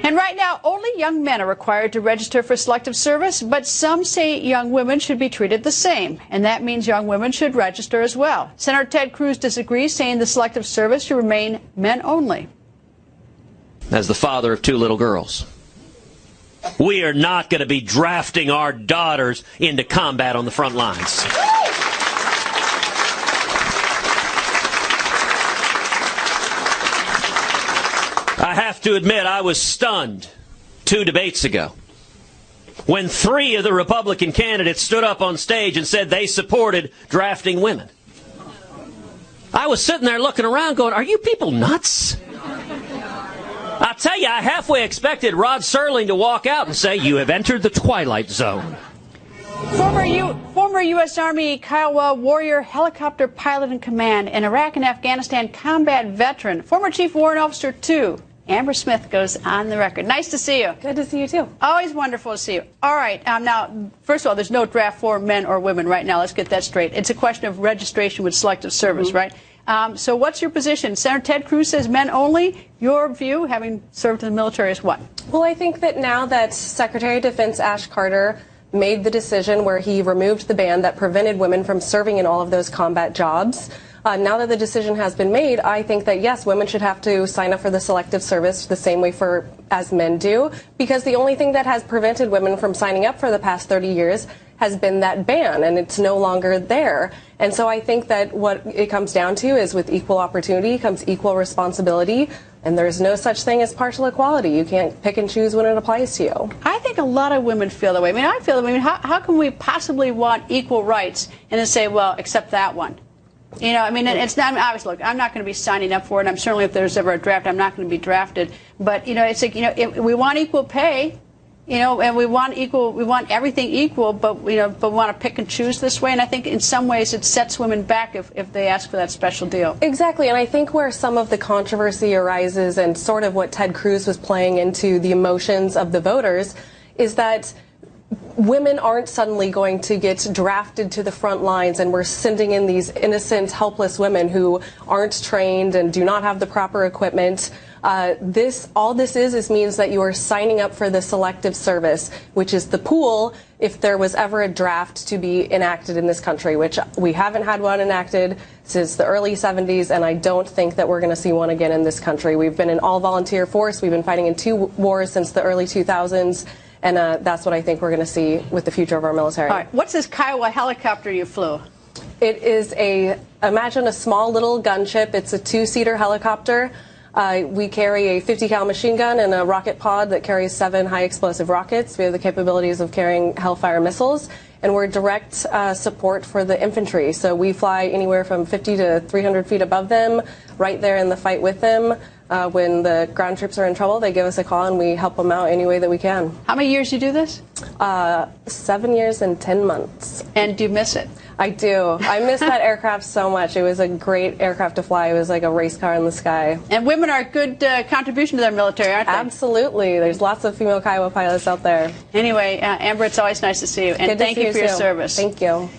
And right now, only young men are required to register for selective service, but some say young women should be treated the same, and that means young women should register as well. Senator Ted Cruz disagrees, saying the selective service should remain men only. As the father of 2 little girls, we are not going to be drafting our daughters into combat on the front lines. I have to admit, I was stunned 2 debates ago when 3 of the Republican candidates stood up on stage and said they supported drafting women. I was sitting there looking around going, are you people nuts? I'll tell you, I halfway expected Rod Serling to walk out and say, you have entered the twilight zone. Former U.S. Army Kiowa Warrior helicopter pilot in command, an Iraq and Afghanistan combat veteran, former Chief Warrant Officer, too. Amber Smith goes on the record. Nice to see you. Good to see you, too. Always wonderful to see you. All right. Now, first of all, there's no draft for men or women right now. Let's get that straight. It's a question of registration with selective service, right? So what's your position? Senator Ted Cruz says men only. Your view, having served in the military, is what? Well, I think that now that Secretary of Defense Ash Carter made the decision where he removed the ban that prevented women from serving in all of those combat jobs, now that the decision has been made, I think that, yes, women should have to sign up for the selective service the same way as men do, because the only thing that has prevented women from signing up for the past 30 years has been that ban, and it's no longer there. And so I think that what it comes down to is with equal opportunity comes equal responsibility, and there's no such thing as partial equality. You can't pick and choose when it applies to you. I think a lot of women feel that way. I mean, I feel that way. I mean, how can we possibly want equal rights and then say, well, accept that one? You know, I mean, it's not, obviously, look, I'm not going to be signing up for it. I'm certainly, if there's ever a draft, I'm not going to be drafted. But, you know, it's like, you know, if we want equal pay, you know, and we want everything equal, but, you know, but we want to pick and choose this way. And I think in some ways it sets women back if they ask for that special deal. Exactly. And I think where some of the controversy arises and sort of what Ted Cruz was playing into the emotions of the voters is that women aren't suddenly going to get drafted to the front lines, and we're sending in these innocent, helpless women who aren't trained and do not have the proper equipment. All this means that you are signing up for the selective service, which is the pool if there was ever a draft to be enacted in this country, which we haven't had one enacted since the early 70s, and I don't think that we're going to see one again in this country. We've been an all-volunteer force. We've been fighting in 2 wars since the early 2000s. And that's what I think we're going to see with the future of our military. All right. What's this Kiowa helicopter you flew? It is imagine a small little gunship. It's a 2-seater helicopter. We carry a 50 cal machine gun and a rocket pod that carries 7 high explosive rockets. We have the capabilities of carrying Hellfire missiles. And we're direct support for the infantry. So we fly anywhere from 50 to 300 feet above them, right there in the fight with them. When the ground troops are in trouble, they give us a call and we help them out any way that we can. How many years do you do this? 7 years and 10 months. And do you miss it? I do. I miss that aircraft so much. It was a great aircraft to fly. It was like a race car in the sky. And women are a good contribution to their military, aren't they? Absolutely. There's lots of female Kiowa pilots out there. Anyway, Amber, it's always nice to see you. And thank you for your service. Thank you.